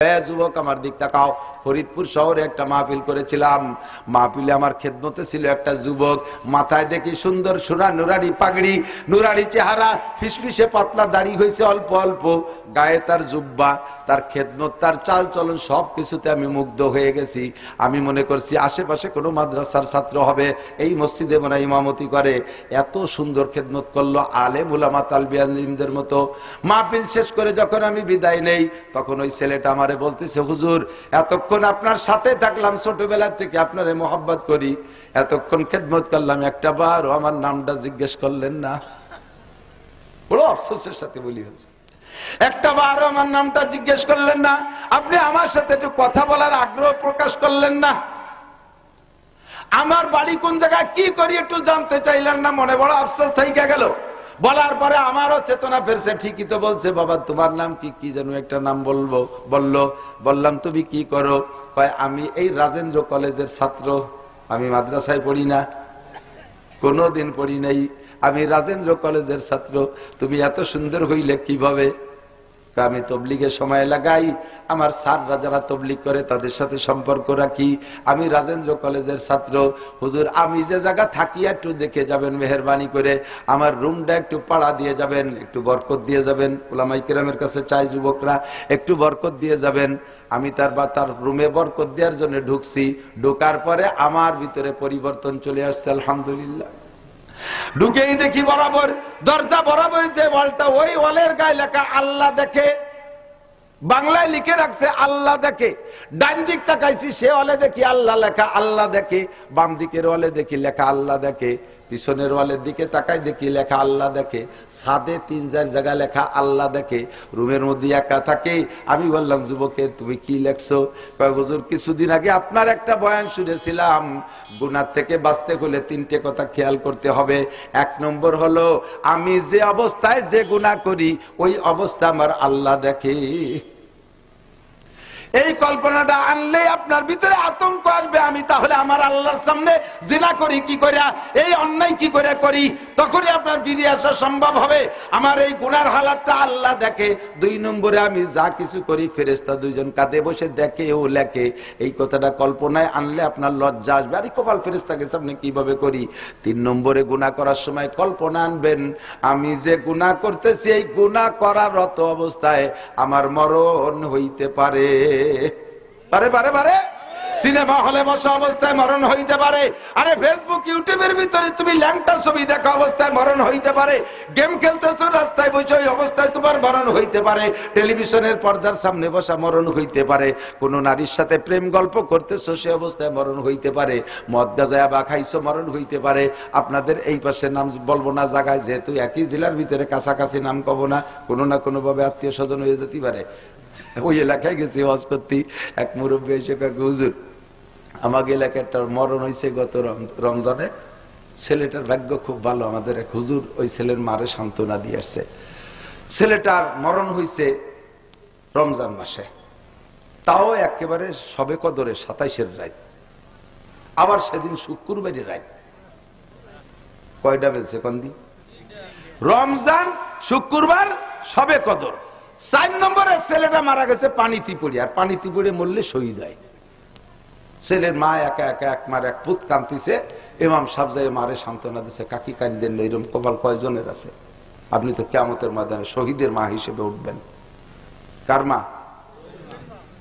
যুবক আমার দিক তাকাও। ফরিদপুর শহরে একটা মাহফিল করেছিলাম। মাহফিলে আমার খেদমতে ছিল একটা যুবক, মাথায় দেখি সুন্দর সোনা নুরানি পাগড়ি, নুরানি চেহারা, ফিসফিসে পাতলা দাড়ি হয়েছে অল্প অল্প, গায়ে তার জুব্বা, তার খেদমত, তার চাল চলন সব কিছুতে আমি মুগ্ধ হয়ে গেছি। আমি মনে করছি আশেপাশে কোনো মাদ্রাসার ছাত্র হবে, এই মসজিদে মনে ইমামতি করে। এত সুন্দর খেদমত করলো, আলেম উলামা তালবে ইলমদের মতো। মাহফিল শেষ করে যখন আমি বিদায় নেই, তখন ওই ছেলেটা আমারে বলতেছে, হুজুর এতক্ষণ আপনার সাথে থাকলাম, ছোটবেলা থেকে আপনারে মোহাব্বত করি, এতক্ষণ খেদমত করলাম, একটা বারও আমার নামটা জিজ্ঞেস করলেন না। বড় আফসোসের সাথে বলি হচ্ছে, একটা বারও আমার নামটা জিজ্ঞেস করলেন না, আপনি আমার সাথে একটু কথা বলার আগ্রহ প্রকাশ করলেন না, আমার বাড়ি কোন জায়গায়, কি করি একটু জানতে চাইলেন না। মনে বড় আফসোস থেকে গেল। বলার পরে আমারও চেতনা ফেরছে, ঠিকই তো বলছে, বাবা তোমার নাম কি, কি যেন একটা নাম বললাম তুমি কি করো? কয় আমি এই রাজেন্দ্র কলেজের ছাত্র, আমি মাদ্রাসায় পড়ি না, কোনোদিন পড়ি নাই, আমি রাজেন্দ্র কলেজের ছাত্র। তুমি এত সুন্দর হইলে কিভাবে? আমি তবলিগে সময় লাগাই, আমার স্যাররা যারা তবলিগ করে তাদের সাথে সম্পর্ক রাখি, আমি রাজেন্দ্র কলেজের ছাত্র। হুজুর আমি যে জায়গা থাকি একটু দেখে যাবেন মেহেরবানি করে, আমার রুমটা একটু পাড়া দিয়ে যাবেন, একটু বরকত দিয়ে যাবেন। উলামায়ে কেরামের কাছে চাই যুবকরা, একটু বরকত দিয়ে যাবেন। আমি তার রুমে বরকত দেওয়ার জন্য ঢুকছি, ঢোকার পরে আমার ভিতরে পরিবর্তন চলে আসছে, আলহামদুলিল্লাহ। ঢুকেই দেখি বরাবর দরজা বরাবর যে ওয়ালটা, ওই ওয়ালের গায়ে লেখা আল্লাহ দেখে, বাংলায় লিখে রাখছে আল্লাহ দেখে। ডান দিক তাকাইছি, সে ওয়ালে দেখি আল্লাহ লেখা, আল্লাহ দেখে। বাম দিকের ওয়ালে দেখি লেখা আল্লাহ দেখে, পিছনের ওয়ালের দিকে তাকাই দেখি লেখা আল্লাহ দেখে, ছাদে ৩-৪ জায়গায় লেখা আল্লাহ দেখে, রুমের মধ্যে একা থাকে। আমি বললাম, যুবকে তুমি কি লেখছো? কয় হুজুর কিছুদিন আগে আপনার একটা বয়ান শুনেছিলাম, গুনাহ থেকে বাঁচতে হলে 3টে কথা খেয়াল করতে হবে। 1 নম্বর হলো, আমি যে অবস্থায় যে গুনাহ করি ওই অবস্থা আমার আল্লাহ দেখে। এই কল্পনাটা আনলে আপনার ভিতরে আতঙ্ক আসবে, আমি তাহলে আমার আল্লাহর সামনে জিনা করি কি করে, এই অন্যায় কি করে করি, তখনই আপনার ফিরে আসা সম্ভব হবে। আমার এই গুনার হালাতটা আল্লাহ দেখে। 2 নম্বরে, আমি যা কিছু করি ফেরেশতা 2জন কাঁধে বসে দেখে ও লেখে। এই কথাটা কল্পনায় আনলে আপনার লজ্জা আসবে, আরে কপাল ফেরেশতাকে সামনে কিভাবে করি। 3 নম্বরে, গুনাহ করার সময় কল্পনা আনবেন, আমি যে গুনাহ করতেছি এই গুনাহ করার রত অবস্থায় আমার মরণ হইতে পারে। সিনেমা হলে বসা অবস্থায় মরণ হইতে পারে, আরে ফেসবুক ইউটিউবের ভিতরে তুমি ল্যাংটা ছবি দেখা অবস্থায় মরণ হইতে পারে, গেম খেলতেছো রাস্তায় বসে ওই অবস্থায় তোমার মরণ হইতে পারে, টেলিভিশনের পর্দার সামনে বসা মরণ হইতে পারে, কোন নারীর সাথে প্রেম গল্প করতেছো সে অবস্থায় মরণ হইতে পারে, মদ গাঁজা বা খাইছো মরণ হইতে পারে। আপনাদের এই পাশে নাম বলবো না জায়গায়, যেহেতু একই জেলার ভিতরে কাছাকাছি নাম কব না, কোনো না কোনো ভাবে আত্মীয় স্বজন হয়ে যেতে পারে। ওই এলাকায় গেছি ওয়াজ করতে, এক মুরব্বী এসে কাকে, হুজুর আমাকে এলাকাটার মরণ হয়েছে গত রমজানে, ছেলেটার ভাগ্য খুব ভালো, আমাদের এক হুজুর ওই ছেলের মারে সান্ত্বনা দিয়ে আসছে, ছেলেটার মরণ হয়েছে রমজান মাসে, তাও একেবারে সবে কদরে 27-এর রাত, আবার সেদিন শুক্রবারের রাত। কয়টা বেলছে কন্দি? রমজান, শুক্রবার, সবে কদর। 4 নম্বরে ছেলেটা মারা গেছে পানিতে পড়ে, আর পানিতে পড়ে মরলে শহীদ হয়। ছেলের মা একা একা এক মার এক পুত কান্দিছে, ইমাম সাহেব যাই মারে সান্ত্বনা দিছে, কাকি কান্দেন না, এরকম কপাল কয়জনের আছে? আপনি তো কিয়ামতের ময়দানে শহীদের মা হিসেবে উঠবেন। কার মা?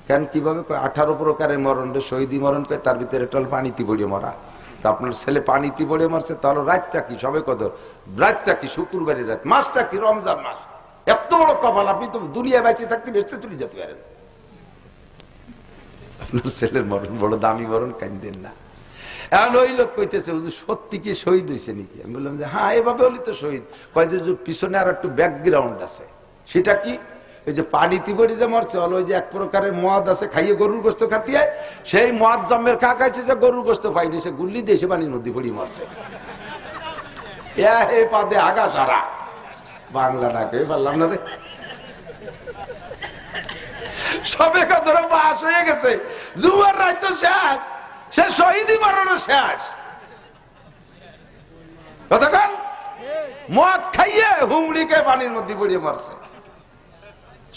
কেন কিভাবে? 18 প্রকারের মরণ রে, শহীদি মরণ করে, তার ভিতরে টল পানিতে পড়ে মরা। তা আপনার ছেলে পানিতে পড়ে মরছে, তাহলে রাতটা কি সবে কদর, রাতটা কি শুক্রবারের রাত, মাসটা কি রমজান মাস। এত বড় কপাল, আপনি তো দুনিয়া বেঁচে থাকতে বেঁচতে চলে যেতে পারেন। আপনার ছেলের মরণ বড় দামি মরণ, কান্দেন না। এখন ওই লোক কইতেছে, সত্যি কি শহীদ হয়েছে নাকি? আমি বললাম যে হ্যাঁ, এভাবে হলি তো শহীদ। কয় যে পিছনে আর একটু ব্যাকগ্রাউন্ড আছে। সেটা কি? ওই যে পানিতে পড়ে যে মরছে, ওই যে এক প্রকারের মদ আছে, খাইয়ে গরুর গোস্ত খাতিয়ে, সেই মদ জন্মের কা খাইছে, যে গরুর গোস্ত পাইনি, সে গুল্লি দিয়ে সে পানির মধ্যে পড়ে মরছে। এ পাদে আগা সারা বাংলা না কে পারলাম না রে। সবে কদর বাস হয়ে গেছে, জুয়ার রাত তো শেষ, সে শহীদি মরণও শেষ। কতক্ষণ মদ খাইয়ে হুমড়িকে পানির মধ্যে পড়িয়ে মরছে,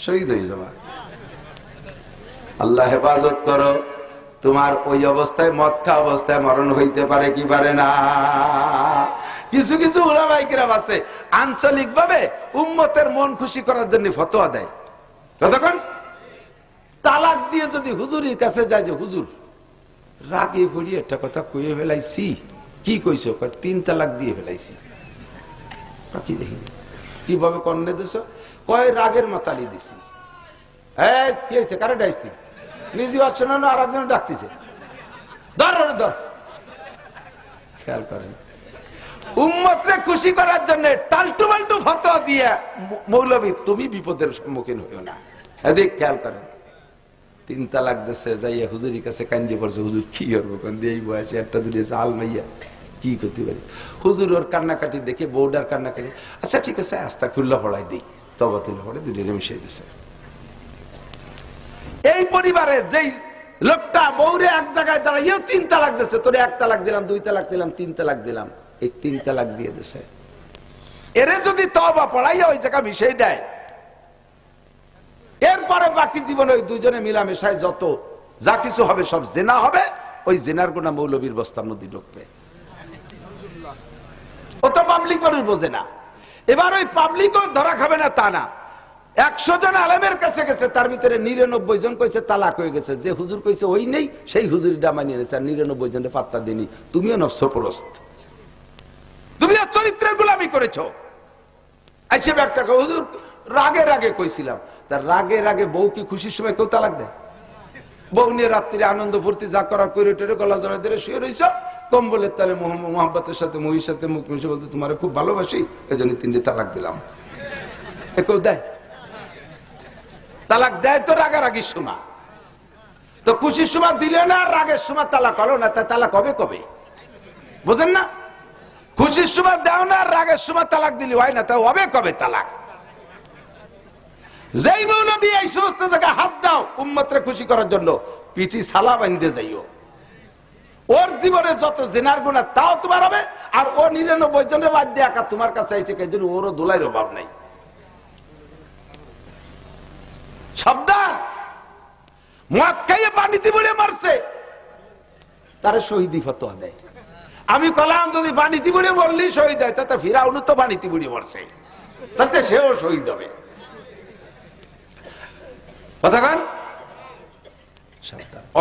শহীদ হয়ে যাওয়া। আল্লাহ হেফাজত করো। তোমার ওই অবস্থায় মদ খাওয়া অবস্থায় মরণ হইতে পারে কি পারে না? কিছু কিছু উলামায়ে কিরাম আছে আঞ্চলিক ভাবে উম্মতের মন খুশি করার জন্য ফতোয়া দেয়। কতক্ষণ তালাক দিয়ে যদি হুজুরের কাছে যায় যে হুজুর রাগে পড়ি একটা কথা কইয়ে ফেলাইছি, কি কইছো? 3 তালাক দিয়ে ফেলাইছি। কি দেখি কিভাবে কন্যা দেশ কয় রাগের মাতালি দিছি। এই কি হয়েছে? কারে ডাকছি? নিজে আসছে না, আর একজন ডাকতেছে। ধর ধর। খেয়াল করেন উম্মতরে খুশি করার জন্য টালটু বাল্টু ফতোয়া দিয়ে মৌলবী তুমি বিপদের সম্মুখীন হইও না। এদিক খেয়াল করেন 3 তালাক দেশে যাইয়া হুজুরের কাছে কান্দি পড়ছে। হুজুর কি করবো? কান্দি এই বয়সে একটা দুটো জাল মাইয়া কি করতে পারি? হুজুর ওর কান্নাকাটি দেখে বউডার কান্নাকাটি, আচ্ছা ঠিক আছে আস্তা খুল্লা পড়াই দিই, তবা তুলে পড়ে দুটো মিশিয়ে দিছে। এই পরিবারে যেই লোকটা বউরে এক জায়গায় দাঁড়াইও 3 তালাক দিছে, তোরে 1 তালাক দিলাম, 2 তালাক দিলাম, 3 তালাক দিলাম, এই 3 তালাক দিয়ে দিছে। এরে যদি তওবা পড়াইয়া ওই জায়গা মিশিয়ে দেয়, এরপরে বাকি জীবনে ওই দুইজনে মিলামেশায় যত যা কিছু হবে সব জেনা হবে। ওই জেনার গুনাহ মৌলবীর বস্তার মধ্যে ঢুকবে। ও তো পাবলিক মানুষ বোঝে না। এবার ওই পাবলিকও ধরা খাবে না তা না। 100 জন আলেমের কাছে গেছে, তার ভিতরে 99 জন কইছে তালাক হয়ে গেছে। যে হুজুর কইছে ওই নেই, সেই হুজুরিটা মানিয়ে নিয়েছে, আর 99 জনের পাত্তা দেনি। তুমিও নফসপ্রস্ত, তুমিও চরিত্রের গোলামি করেছো। আইছে একটা হুজুর রাগে রাগে কইছিলাম, তার রাগে রাগে বউ কি খুশির সময় কেউ তালাক দেয়? বউ নিয়ে রাত্রিরে আনন্দ ফুর্তি যা করার করে টেরে গলা জড়া দিয়ে শুয়ে রইছ, কম্বলের তালে মোহাম্মতের সাথে মহির সাথে মুখ মিশে বলতে তোমার খুব ভালোবাসি, এই জন্য 3টে তালাক দিলাম। কেউ দেয়? তালাক দেয় তো রাগারাগির সময়, তো খুশির সময় দিলে না, রাগের সময় তালাক হলো না। তাই তালাক হবে কবে? বোঝেন না? খুশির সময় দাও না, রাগের সময় তালাক দিলি হয় না, তাই হবে কবে তালাক? যেই মৌলবী এই সমস্ত জায়গায় হাত দাও উম্মতরে খুশি করার জন্য, পিঠি সালা বাঁধতে যাইও। ওর জীবনে যত জিনার গুনাহ তাও তোমার হবে, আর ও 99 জনের বাদ দিয়ে একা তোমার কাছে আইছে, এই জন্য ওরও দোলাইয়ের অভাব নাই। সাবধান! মদ খাইয়ে পানিতে বুড়ে মারছে, তারে শহীদি ফতোয়া দেয়। আমি কলাম যদি পানিতে বুড়ে মরলি শহীদ হয়, তাতে ফিরাউন তো পানিতে বুড়ে মরছে, তাতে সেও শহীদ হবে।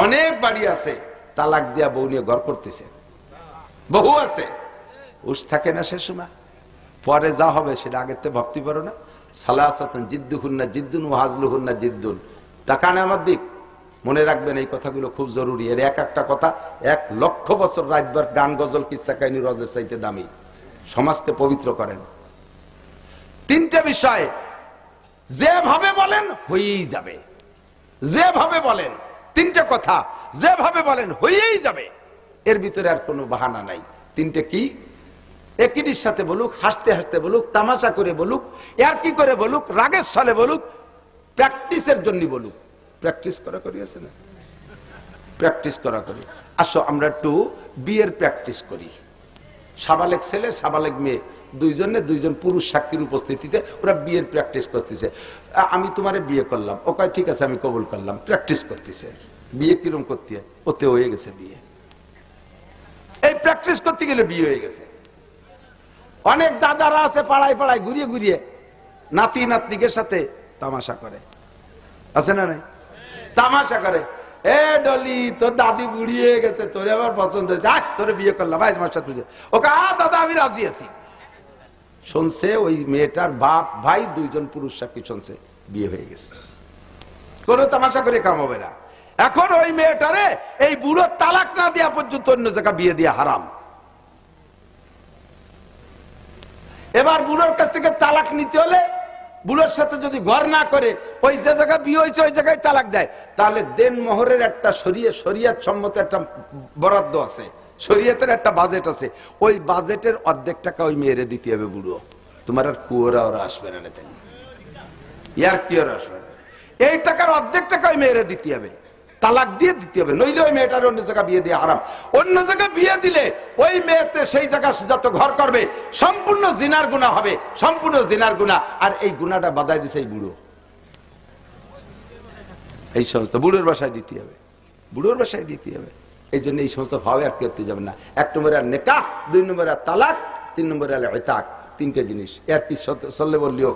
অনেক বাড়ি আছে তালাক দিয়া বউ নিয়ে ঘর করতেছে, বহু আছে উস থাকে না সে সময়, পরে যা হবে সেটা আগের থেকে ভাবতে পারো না। সালাসাতুন জিদ্দুহুন্না জিদ্দুন ওয়া হাজলুহুন্না জিদ্দুন। তাকানে আমার দিক, মনে রাখবেন এই কথাগুলো খুব জরুরি। এর এক একটা কথা 1 লক্ষ বছর রাতভর গান গজল কিচ্ছা কাহিনী রজের চাইতে দামি। সমাজকে পবিত্র করেন। 3টে বিষয় যেভাবে বলেন হয়েই যাবে, যেভাবে বলেন 3টে কথা যেভাবে বলেন হয়েই যাবে, এর ভিতরে আর কোনো বাহানা নাই। 3টে কি? একইটির সাথে বলুক, হাসতে হাসতে বলুক, তামাশা করে বলুক, আর কি করে বলুক, রাগের ছলে বলুক, প্র্যাকটিসের জন্য বলুক। প্র্যাকটিস করা করি আছে না? প্র্যাকটিস করা করি। আসো আমরা একটু বিয়ের প্র্যাকটিস করি। সাবালেক ছেলে সাবালেক মেয়ে দুইজন পুরুষ সাক্ষীর উপস্থিতিতে ওরা বিয়ের প্র্যাকটিস করতেছে। আমি তোমারে বিয়ে করলাম, ও কয় ঠিক আছে আমি কবুল করলাম। প্র্যাকটিস করতেছে বিয়ে কিরম করতে হয়, ওতে হয়ে গেছে বিয়ে। এই প্র্যাকটিস করতে গেলে বিয়ে হয়ে গেছে। অনেক দাদারা আছে পাড়ায় পাড়ায় ঘুরিয়ে ঘুরিয়ে নাতি নাতনিকের সাথে তামাশা করে, আছে না নাই? তামাশা করে, এ ডলি তোর দাদি বুড়ি হয়ে গেছে, তোরে আবার পছন্দ হয়েছে, আজ তোরে বিয়ে করলাম, আজ মাস সাথে ওকে দাদা আমি রাজি আছি। শুনছে ওই মেয়েটার বাপ ভাই 2 জন পুরুষ সাক্ষী শুনছে বিয়ে হয়ে গেছে। কোনো তামাশা করে কাম হবে না। এখন ওই মেয়েটারে এই বুড়ো তালাক না দেওয়া পর্যন্ত অন্য জায়গা বিয়ে দেওয়া হারাম। এবার বুড়োর কাছ থেকে তালাক নিতে হলে বুড়োর সাথে যদি ঘর না করে ওই যে জায়গায় বিয়ে হয়েছে ওই জায়গায় তালাক দেয়, তাহলে দেন মোহরের একটা শরিয়ত সম্মত একটা বরাদ্দ আছে, শরীয়তের একটা বাজেট আছে। ওই বাজেটের অর্ধেক টাকা ওই মেয়েরে দিতে হবে বুড়ো। তোমার আর কুয়োরা ওরা আসবে না, ইয়ার কি ওরা আসবে না। এই টাকার অর্ধেক টাকা ওই মেয়েরে দিতে হবে, তালাক দিয়ে দিতে হবে, নইলে ওই মেয়েটার অন্য জায়গায় বিয়ে দিয়ে হারাম। অন্য জায়গায় বিয়ে দিলে ওই মেয়েতে সেই জায়গা যত ঘর করবে সম্পূর্ণ জিনার গুনাহ হবে, সম্পূর্ণ জিনার গুনাহ। আর এই গুনাহটা বাধাই দিছে এই বুড়ো। এই সমস্ত বুড়োর বাসায় দিতে হবে, বুড়োর বাসায় দিতে হবে। এই জন্য এই সমস্ত ভাবে আর করতে যাবে না। 1 নম্বরে আর নেকাহ, 2 নম্বরে আর তালাক, 3 নম্বরে আর ইতাক। 3টে জিনিস এর কি চললে বললেও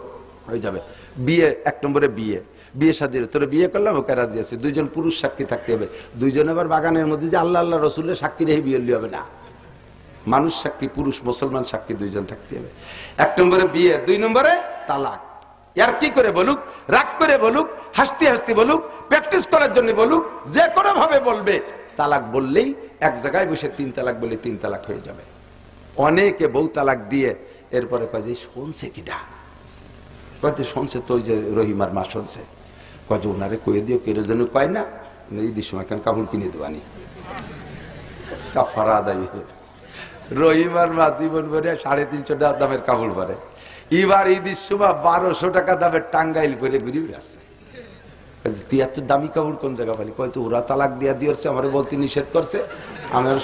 হয়ে যাবে। বিয়ে, 1 নম্বরে বিয়ে, বিয়ে শাদীর তোর বিয়ে করলাম, ওকে রাজি আছে। 2 জন পুরুষ সাক্ষী থাকতে হবে। 2 জন আবার বাগানের মধ্যে যে আল্লাহ আল্লাহ রসুলের সাক্ষী রেখে বিয়ে হবে না, মানুষ সাক্ষী, পুরুষ মুসলমান সাক্ষী 2 জন থাকতে হবে। 1 নম্বরে বিয়ে, 2 নম্বরে তালাক। আর কি করে বলুক, রাগ করে বলুক, হাসতে হাসতে বলুক, প্র্যাকটিস করার জন্য বলুক, যে কোনো ভাবে বলবে, তালাক বললেই এক জায়গায় বসে 3 তালাক বলে 3 তালাক হয়ে যাবে। অনেকে বউ তালাক দিয়ে এরপরে কয় যে শুনছে কিনা, কয়তে শুনছে তো, ওই যে রহিমার মা শুনছে, কয় যে ওনারে কয়ে দিও, কেউ যেন কয় না, ঈদের সময় কেন কাপড় কিনে দেবানি, কাফারা আদায়। রহিমার মা জীবন ভরে 350 টাকা দামের কাপড় পরে, এবার ঈদের সময় 1200 টাকা দামের টাঙ্গাইল পরে ঘুরে বেড়াচ্ছে। তুই এত দামি কাপড় কোন জায়গা পালি? কয় তো ওরা তালাক দিয়া দিয়েছে, আমার বলতে নিষেধ করছে,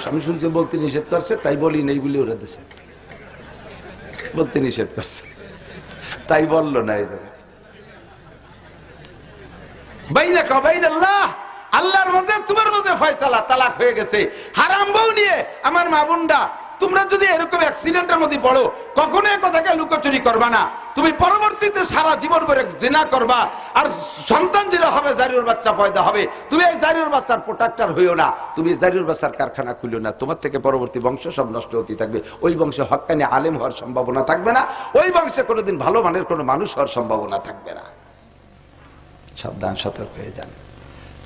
আমি শুনছি বলতে নিষেধ করছে, তাই বলি নেই বলে ওরা দেশে বলতে নিষেধ করছে, তাই বললো না। এই জায়গায় বাইনাকা বাইনাল্লাহ, আল্লাহর মাঝে তোমার মাঝে ফয়সালা, তালাক হয়ে গেছে। হারাম বউ নিয়ে আমার মা বোনরা, তোমরা যদি এরকম অ্যাক্সিডেন্টের মধ্যে পড়ো, কখনো এই কথাকে লুকোচুরি করবা না। তুমি পরবর্তীতে সারা জীবন ভরে জিনা করবা, আর সন্তান যেটা হবে জারির বাচ্চা পয়দা হবে। তুমি এই জারির বাচ্চার প্রোটেক্টর হইও না, তুমি জারির বাচ্চার কারখানা খুলিও না। তোমার থেকে পরবর্তী বংশ সব নষ্ট হতে থাকবে। ওই বংশে হক্কানি আলেম হওয়ার সম্ভাবনা থাকবে না, ওই বংশে কোনোদিন ভালো মানের কোনো মানুষ হওয়ার সম্ভাবনা থাকবে না। সাবধান, সতর্ক হয়ে যান।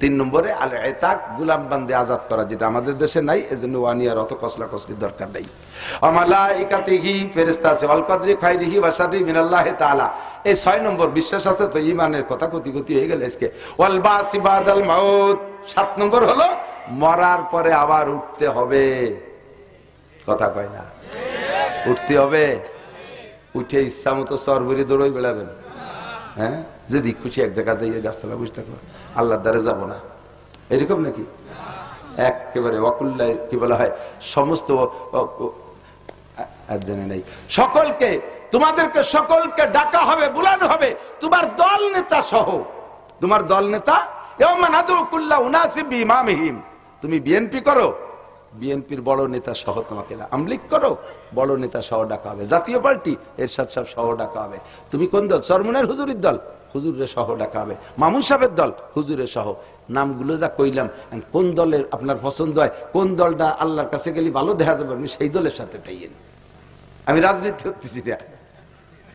3 নম্বরে আল ইতাক, গোলাম বান্দে আজাদ করা, যেটা আমাদের দেশে নাই, এজন্য ওয়ানিয়ার অত কসলা কসলির দরকার নাই। আমালাইকাতিহি, ফেরেশতা আছে, আল কদরি খাইরিহি ওয়া শাররিহি মিনাল্লাহি তাআলা। এই 6 নম্বর বিশ্বাস আছে তো, ঈমানের কথা গতি হয়ে গেল আজকে। ওয়াল বাসি বাদাল মাউত, 7 নম্বর হলো মরার পরে আবার উঠতে হবে। কথা কয় না, উঠতে হবে। উঠে ইচ্ছা মতো সরবরি দৌড়ই বেড়াবেন, হ্যাঁ, যদি খুশি এক জায়গা যাই গাছতলা বসে থাকবো, আল্লাহর দ্বারে যাবো না, এরকম নাকি? একেবারে ওয়াকুল্লাহ কি বলা হয়, সমস্ত জানে নাই, সকলকে, তোমাদেরকে সকলকে ডাকা হবে, বুলানো হবে, তোমার দল নেতা সহ। তোমার দল নেতা, তুমি বিএনপি করো, বিএনপির বড় নেতা সহ তোমাকে, আমলিগ করো, বড় নেতা সহ ডাকা হবে। জাতীয় পার্টি এরশাদ সাহেব সহ ডাকা হবে। তুমি কোন দল? চরমনের হুজুরের দল, হুজুরের সহ ডাকা হবে। মামুন সাহেবের দল, হুজুরের সহ। নামগুলো যা কইলাম, কোন দলের আপনার পছন্দ হয়, কোন দলটা আল্লাহর কাছে গেলে ভালো দেখা যাবে, আপনি সেই দলের সাথে তাইয়েন। আমি রাজনীতি করতেছি না।